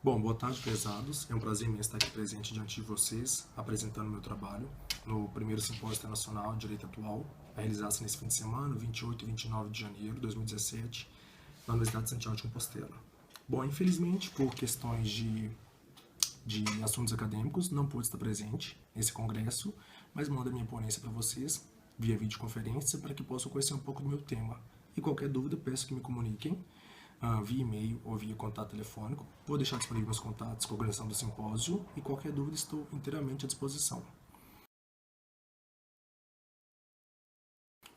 Bom, boa tarde, prezados. É um prazer imenso estar aqui presente diante de vocês, apresentando meu trabalho no primeiro Simpósio Internacional de Direito Atual, a realizar-se nesse fim de semana, 28 e 29 de janeiro de 2017, na Universidade de Santiago de Compostela. Bom, infelizmente, por questões de assuntos acadêmicos, não pude estar presente nesse congresso, mas mando a minha ponência para vocês via videoconferência para que possam conhecer um pouco do meu tema. E qualquer dúvida, peço que me comuniquem via e-mail ou via contato telefônico. Vou deixar disponível meus contatos com a organização do simpósio e qualquer dúvida estou inteiramente à disposição.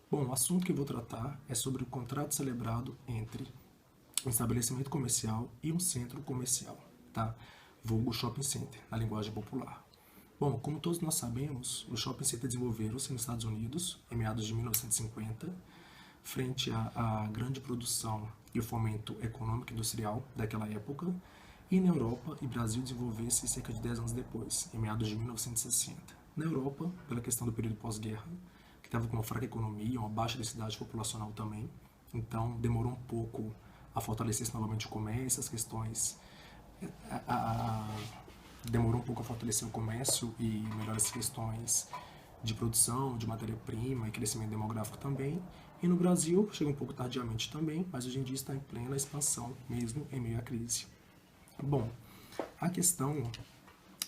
Bom, o assunto que eu vou tratar é sobre o contrato celebrado entre um estabelecimento comercial e um centro comercial, tá? Vulgo shopping center, na linguagem popular. Bom, como todos nós sabemos, os shopping centers desenvolveram-se nos Estados Unidos em meados de 1950, frente à grande produção e o fomento econômico e industrial daquela época, e na Europa e Brasil desenvolver-se cerca de 10 anos depois, em meados de 1960. Na Europa, pela questão do período pós-guerra, que estava com uma fraca economia, uma baixa densidade populacional também, então demorou um pouco a fortalecer novamente o comércio, as questões... demorou um pouco a fortalecer o comércio e melhorar as questões de produção, de matéria-prima e crescimento demográfico também. E no Brasil, chega um pouco tardiamente também, mas hoje em dia está em plena expansão, mesmo em meio à crise. Bom, a questão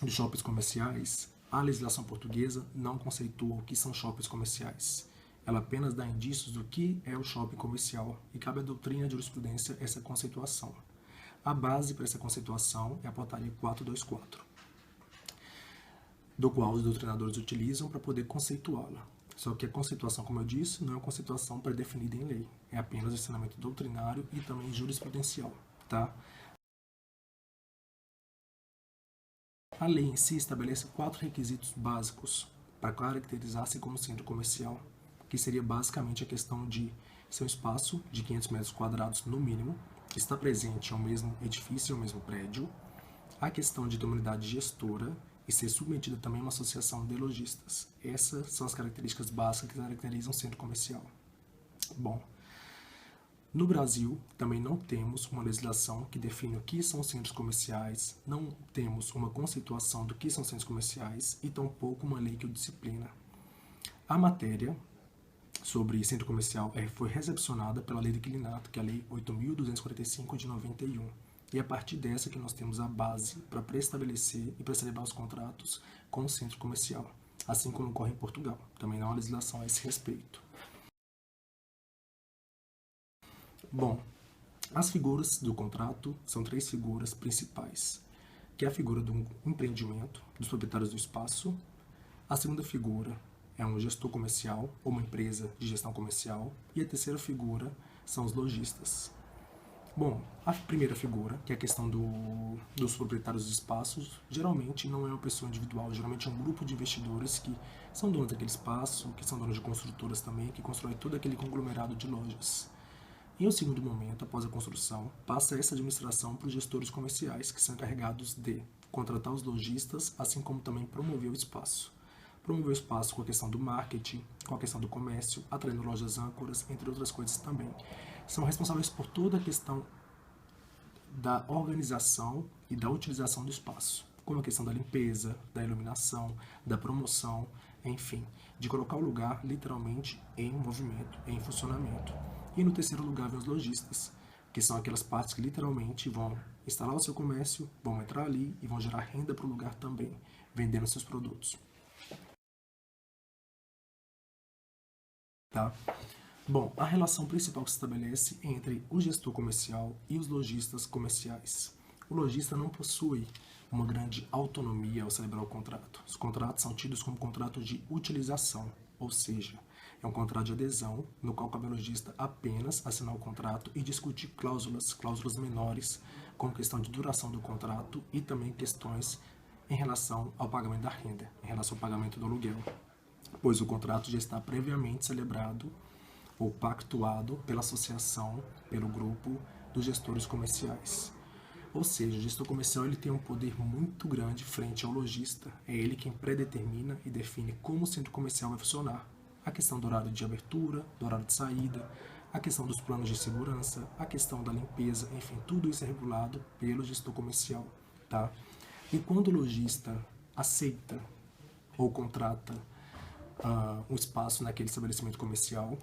de shoppings comerciais, a legislação portuguesa não conceitua o que são shoppings comerciais. Ela apenas dá indícios do que é o shopping comercial e cabe à doutrina de jurisprudência essa conceituação. A base para essa conceituação é a portaria 424, do qual os doutrinadores utilizam para poder conceituá-la. Só que a conceituação, como eu disse, não é uma conceituação pré-definida em lei, é apenas ensinamento doutrinário e também jurisprudencial, tá? A lei em si estabelece 4 requisitos básicos para caracterizar-se como centro comercial, que seria basicamente a questão de ser um espaço de 500 metros quadrados no mínimo, que está presente ao mesmo edifício, ao mesmo prédio, a questão de ter uma unidade gestora e ser submetida também a uma associação de lojistas. Essas são as características básicas que caracterizam um centro comercial. Bom, no Brasil também não temos uma legislação que define o que são centros comerciais, não temos uma conceituação do que são centros comerciais e tampouco uma lei que o disciplina. A matéria sobre centro comercial foi recepcionada pela Lei do Inquilinato, que é a Lei 8.245 de 91. E é a partir dessa que nós temos a base para preestabelecer e para celebrar os contratos com o centro comercial, assim como ocorre em Portugal. Também não há legislação a esse respeito. Bom, as figuras do contrato são 3 figuras principais, que é a figura do empreendimento, dos proprietários do espaço. A segunda figura é um gestor comercial ou uma empresa de gestão comercial. E a terceira figura são os lojistas. Bom, a primeira figura, que é a questão dos proprietários dos espaços, geralmente não é uma pessoa individual, geralmente é um grupo de investidores que são donos daquele espaço, que são donos de construtoras também, que constroem todo aquele conglomerado de lojas. Em um segundo momento, após a construção, passa essa administração para os gestores comerciais, que são encarregados de contratar os lojistas, assim como também promover o espaço. Promover o espaço com a questão do marketing, com a questão do comércio, atraindo lojas âncoras, entre outras coisas também. São responsáveis por toda a questão da organização e da utilização do espaço, como a questão da limpeza, da iluminação, da promoção, enfim, de colocar o lugar literalmente em movimento, em funcionamento. E no terceiro lugar vem os lojistas, que são aquelas partes que literalmente vão instalar o seu comércio, vão entrar ali e vão gerar renda para o lugar também, vendendo seus produtos. Tá? Bom, a relação principal que se estabelece é entre o gestor comercial e os lojistas comerciais. O lojista não possui uma grande autonomia ao celebrar o contrato. Os contratos são tidos como contratos de utilização, ou seja, é um contrato de adesão no qual cabe ao lojista apenas assinar o contrato e discutir cláusulas menores, como questão de duração do contrato e também questões em relação ao pagamento da renda, em relação ao pagamento do aluguel, pois o contrato já está previamente celebrado ou pactuado pela associação, pelo grupo dos gestores comerciais. Ou seja, o gestor comercial ele tem um poder muito grande frente ao lojista. É ele quem predetermina e define como o centro comercial vai funcionar. A questão do horário de abertura, do horário de saída, a questão dos planos de segurança, a questão da limpeza, enfim, tudo isso é regulado pelo gestor comercial. tá? E quando o lojista aceita ou contrata um espaço naquele estabelecimento comercial,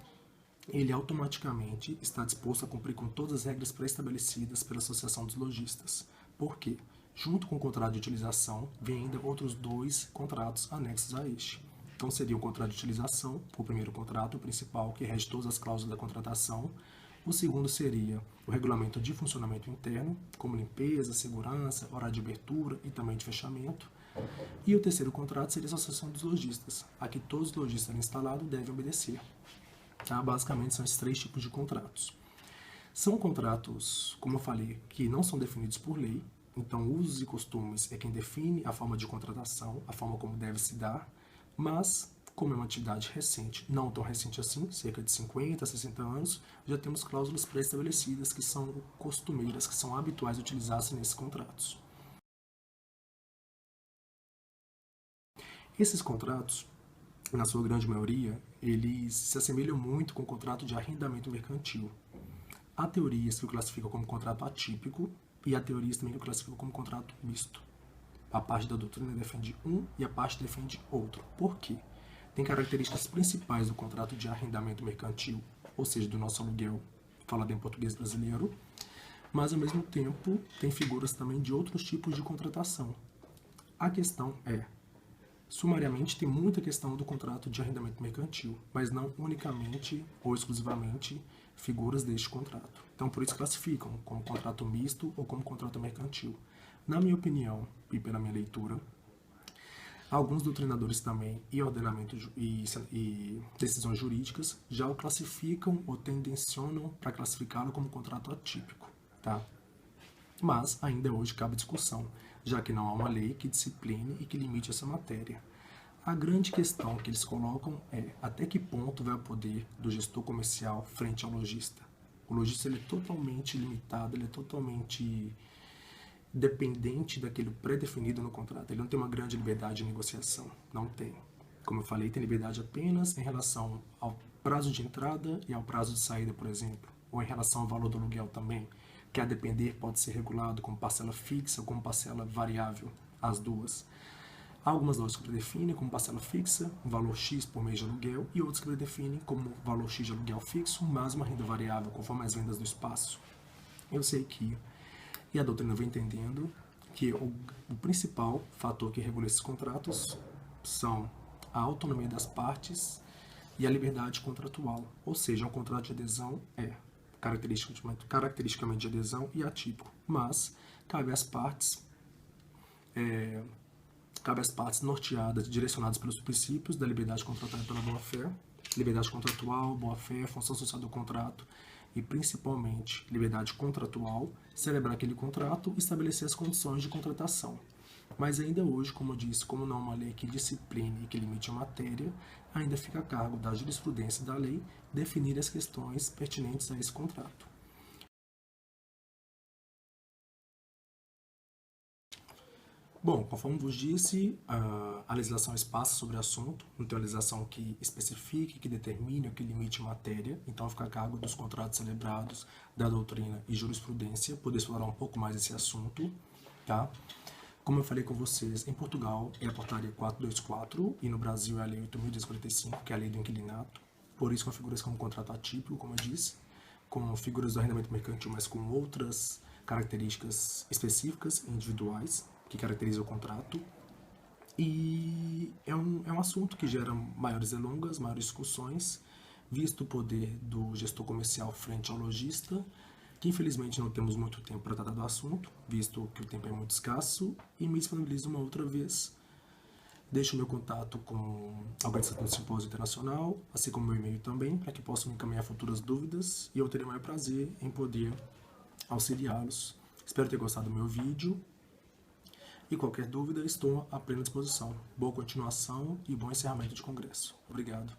ele automaticamente está disposto a cumprir com todas as regras pré-estabelecidas pela Associação dos Lojistas. Por quê? Junto com o contrato de utilização, vem ainda outros 2 contratos anexos a este. Então, seria o contrato de utilização, o primeiro contrato, o principal, que rege todas as cláusulas da contratação. O segundo seria o regulamento de funcionamento interno, como limpeza, segurança, horário de abertura e também de fechamento. E o terceiro contrato seria a Associação dos Lojistas, a que todos os lojistas instalados devem obedecer. Tá? Basicamente, são esses 3 tipos de contratos. São contratos, como eu falei, que não são definidos por lei, então usos e costumes é quem define a forma de contratação, a forma como deve se dar, mas, como é uma atividade recente, não tão recente assim, cerca de 50, 60 anos, já temos cláusulas pré-estabelecidas que são costumeiras, que são habituais de utilizar-se nesses contratos. Esses contratos, na sua grande maioria, eles se assemelham muito com o contrato de arrendamento mercantil. Há teorias que o classificam como contrato atípico e há teorias também que o classificam como contrato misto. A parte da doutrina defende um e a parte defende outro. Por quê? Tem características principais do contrato de arrendamento mercantil, ou seja, do nosso aluguel, falado em português brasileiro, mas ao mesmo tempo tem figuras também de outros tipos de contratação. A questão é, sumariamente, tem muita questão do contrato de arrendamento mercantil, mas não unicamente ou exclusivamente figuras deste contrato. Então, por isso classificam como contrato misto ou como contrato mercantil. Na minha opinião e pela minha leitura, alguns doutrinadores também e ordenamento e decisões jurídicas já o classificam ou tendencionam para classificá-lo como contrato atípico, tá? Mas ainda hoje cabe discussão, já que não há uma lei que discipline e que limite essa matéria. A grande questão que eles colocam é até que ponto vai o poder do gestor comercial frente ao lojista. O lojista ele é totalmente limitado, ele é totalmente dependente daquilo pré-definido no contrato. Ele não tem uma grande liberdade de negociação, não tem. Como eu falei, tem liberdade apenas em relação ao prazo de entrada e ao prazo de saída, por exemplo, ou em relação ao valor do aluguel também, que a depender pode ser regulado como parcela fixa ou como parcela variável, as duas. Há algumas lojas que predefinem como parcela fixa, um valor X por mês de aluguel, e outras que predefinem como valor X de aluguel fixo, mais uma renda variável, conforme as vendas do espaço. Eu sei que, e a doutrina vem entendendo, que o principal fator que regula esses contratos são a autonomia das partes e a liberdade contratual, ou seja, um contrato de adesão é caracteristicamente de adesão e atípico, mas cabe às partes norteadas, direcionadas pelos princípios da liberdade contratual e pela boa-fé, liberdade contratual, boa-fé, função social do contrato e, principalmente, liberdade contratual, celebrar aquele contrato e estabelecer as condições de contratação. Mas ainda hoje, como eu disse, como não há uma lei que discipline e que limite a matéria, ainda fica a cargo da jurisprudência da lei definir as questões pertinentes a esse contrato. Bom, conforme vos disse, a legislação espaça sobre o assunto, não tem uma legislação que especifique, que determine ou que limite matéria, então fica a cargo dos contratos celebrados, da doutrina e jurisprudência, poder explorar um pouco mais esse assunto, tá? Como eu falei com vocês, em Portugal é a portaria 424 e no Brasil é a lei 8.245, que é a lei do inquilinato, por isso configura-se como contrato atípico, como eu disse, com figuras do arrendamento mercantil, mas com outras características específicas e individuais, que caracteriza o contrato, e é um assunto que gera maiores delongas, maiores discussões, visto o poder do gestor comercial frente ao lojista, que infelizmente não temos muito tempo para tratar do assunto, visto que o tempo é muito escasso, e me disponibilizo uma outra vez. Deixo o meu contato com a organização do Simpósio Internacional, assim como meu e-mail também, para que possam me encaminhar futuras dúvidas, e eu terei o maior prazer em poder auxiliá-los. Espero ter gostado do meu vídeo. E qualquer dúvida, estou à plena disposição. Boa continuação e bom encerramento de congresso. Obrigado.